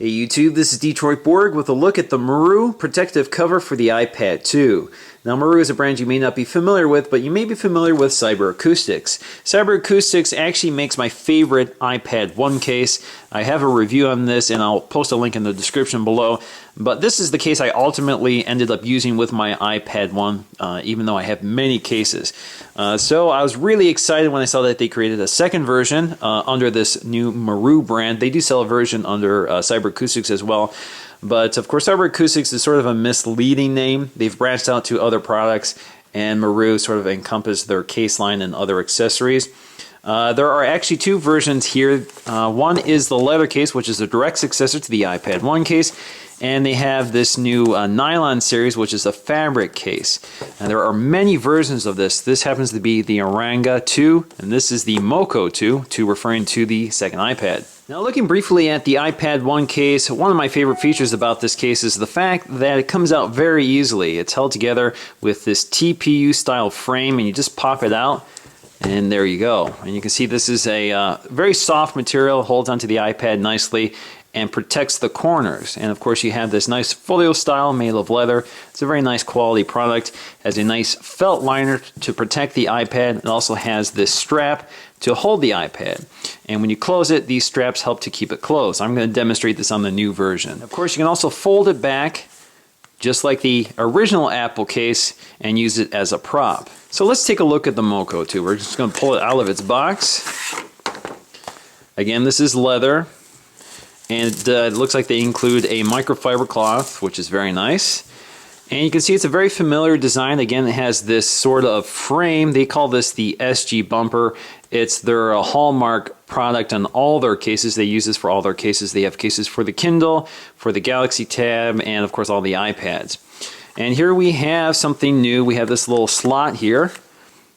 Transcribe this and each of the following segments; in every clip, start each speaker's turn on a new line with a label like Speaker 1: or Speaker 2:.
Speaker 1: Hey YouTube, this is Detroit Borg with a look at the Maroo protective cover for the iPad 2. Now Maroo is a brand you may not be familiar with, but you may be familiar with Cyber Acoustics. Cyber Acoustics actually makes my favorite iPad 1 case. I have a review on this and I'll post a link in the description below. But this is the case I ultimately ended up using with my iPad 1, even though I have many cases. So I was really excited when I saw that they created a second version under this new Maroo brand. They do sell a version under Cyber Acoustics as well. But of course, Cyber Acoustics is sort of a misleading name. They've branched out to other products, and Maroo sort of encompassed their case line and other accessories. There are actually two versions here. One is the leather case, which is a direct successor to the iPad 1 case, and they have this new nylon series, which is a fabric case. And there are many versions of this. This happens to be the Oranga 2, and this is the Moco 2, referring to the second iPad. Now looking briefly at the iPad 1 case, one of my favorite features about this case is the fact that it comes out very easily. It's held together with this TPU style frame, and you just pop it out. And there you go. And you can see this is a very soft material, holds onto the iPad nicely and protects the corners. And of course you have this nice folio style made of leather. It's a very nice quality product. It has a nice felt liner to protect the iPad. It also has this strap to hold the iPad. And when you close it, these straps help to keep it closed. I'm going to demonstrate this on the new version. Of course you can also fold it back just like the original Apple case and use it as a prop. So let's take a look at the Moco 2. We're just going to pull it out of its box. Again, this is leather, and it looks like they include a microfiber cloth, which is very nice. And you can see it's a very familiar design. Again, it has this sort of frame. They call this the SG bumper. It's their hallmark product on all their cases. They use this for all their cases. They have cases for the Kindle, for the Galaxy Tab, and of course all the iPads. And here we have something new. We have this little slot here.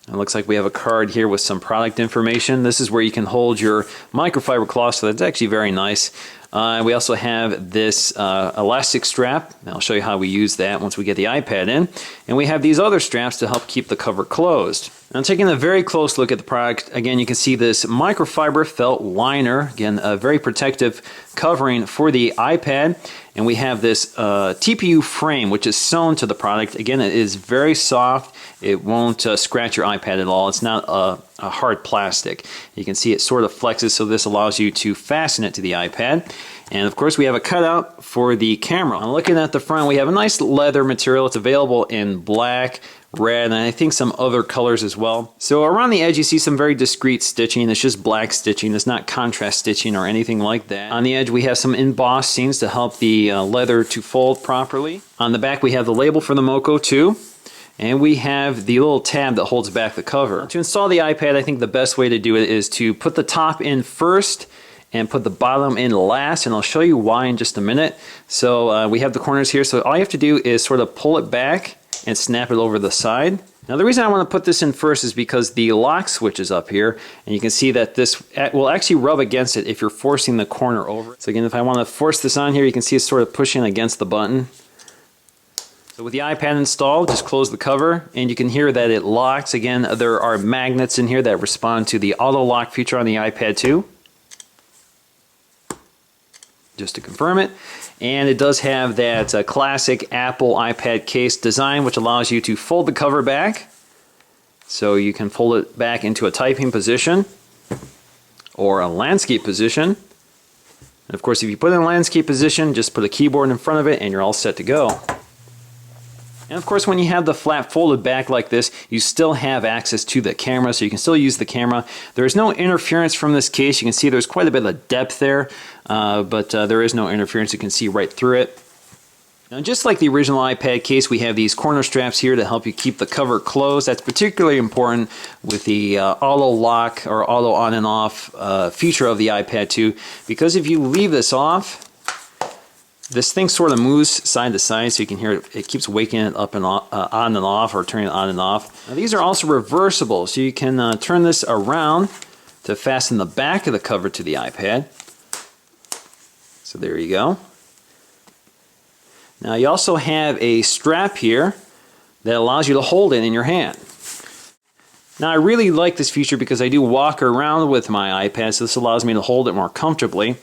Speaker 1: It looks like we have a card here with some product information. This is where you can hold your microfiber cloth, so that's actually very nice. We also have this elastic strap. I'll show you how we use that once we get the iPad in. And we have these other straps to help keep the cover closed. Now taking a very close look at the product, again you can see this microfiber felt liner, again a very protective covering for the iPad. And we have this TPU frame which is sewn to the product. Again, it is very soft. It won't scratch your iPad at all. It's not a hard plastic. You can see it sort of flexes, so this allows you to fasten it to the iPad. And of course we have a cutout for the camera. Now looking at the front, we have a nice leather material. It's available in black, red, and I think some other colors as well. So around the edge you see some very discreet stitching. It's just black stitching. It's not contrast stitching or anything like that. On the edge we have some embossed seams to help the leather to fold properly. On the back we have the label for the Moco 2. And we have the little tab that holds back the cover. To install the iPad, I think the best way to do it is to put the top in first and put the bottom in last, and I'll show you why in just a minute. So we have the corners here, so all you have to do is sort of pull it back and snap it over the side. Now the reason I want to put this in first is because the lock switch is up here, and you can see that this will actually rub against it if you're forcing the corner over. So again, if I want to force this on here, you can see it's sort of pushing against the button. So with the iPad installed, just close the cover and you can hear that it locks. Again, there are magnets in here that respond to the auto lock feature on the iPad 2. Just to confirm it. And it does have that classic Apple iPad case design, which allows you to fold the cover back. So you can fold it back into a typing position or a landscape position. And of course, if you put it in a landscape position, just put a keyboard in front of it and you're all set to go. And of course, when you have the flap folded back like this, you still have access to the camera, so you can still use the camera. There's no interference from this case. You can see there's quite a bit of depth there, but there is no interference. You can see right through it. Now, just like the original iPad case, we have these corner straps here to help you keep the cover closed. That's particularly important with the auto lock or auto on and off feature of the iPad 2, because if you leave this off, this thing sort of moves side to side, so you can hear it keeps waking it up and on and off, or turning it on and off. Now, these are also reversible, so you can turn this around to fasten the back of the cover to the iPad. So there you go. Now you also have a strap here that allows you to hold it in your hand. Now I really like this feature because I do walk around with my iPad, so this allows me to hold it more comfortably.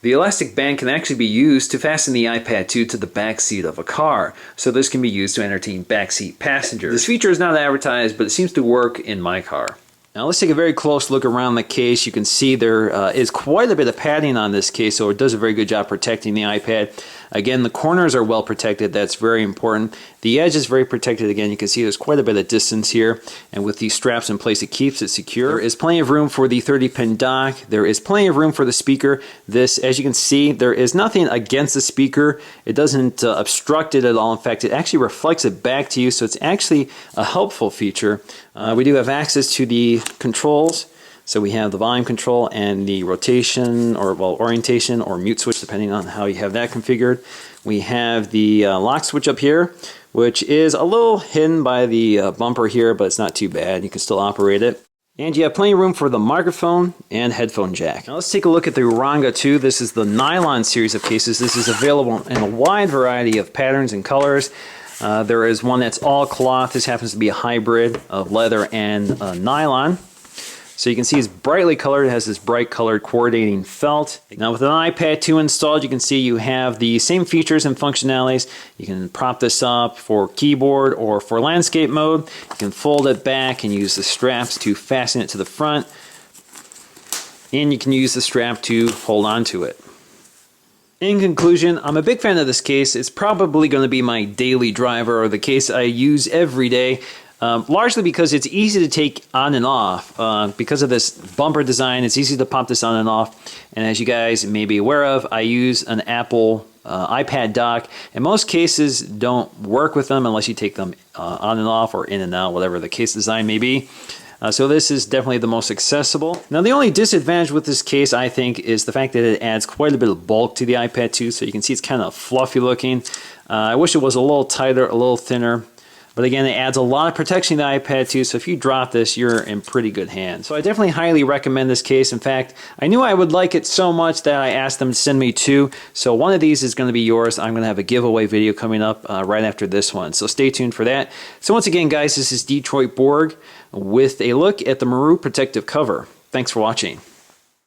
Speaker 1: The elastic band can actually be used to fasten the iPad 2 to the back seat of a car, so this can be used to entertain backseat passengers. This feature is not advertised, but it seems to work in my car. Now let's take a very close look around the case. You can see there is quite a bit of padding on this case, so it does a very good job protecting the iPad. Again, the corners are well protected. That's very important. The edge is very protected. Again, you can see there's quite a bit of distance here, and with these straps in place, it keeps it secure. There is plenty of room for the 30-pin dock. There is plenty of room for the speaker. This, as you can see, there is nothing against the speaker. It doesn't obstruct it at all. In fact, it actually reflects it back to you, so it's actually a helpful feature. We do have access to the controls. So we have the volume control and the rotation or orientation or mute switch, depending on how you have that configured. We have the lock switch up here, which is a little hidden by the bumper here, but it's not too bad. You can still operate it. And you have plenty of room for the microphone and headphone jack. Now let's take a look at the Uranga 2. This is the nylon series of cases. This is available in a wide variety of patterns and colors. There is one that's all cloth. This happens to be a hybrid of leather and nylon. So you can see it's brightly colored. It has this bright colored coordinating felt. Now with an iPad 2 installed, you can see you have the same features and functionalities. You can prop this up for keyboard or for landscape mode. You can fold it back and use the straps to fasten it to the front. And you can use the strap to hold on to it. In conclusion, I'm a big fan of this case. It's probably going to be my daily driver, or the case I use every day. Largely because it's easy to take on and off. Because of this bumper design, it's easy to pop this on and off. And as you guys may be aware of, I use an Apple iPad dock. In most cases, don't work with them unless you take them on and off or in and out, whatever the case design may be. So this is definitely the most accessible. Now the only disadvantage with this case, I think, is the fact that it adds quite a bit of bulk to the iPad 2. So you can see it's kind of fluffy looking. I wish it was a little tighter, a little thinner. But again, it adds a lot of protection to the iPad 2, so if you drop this, you're in pretty good hands. So I definitely highly recommend this case. In fact, I knew I would like it so much that I asked them to send me two. So one of these is going to be yours. I'm going to have a giveaway video coming up right after this one. So stay tuned for that. So once again, guys, this is Detroit Borg with a look at the Maroo protective cover. Thanks for watching.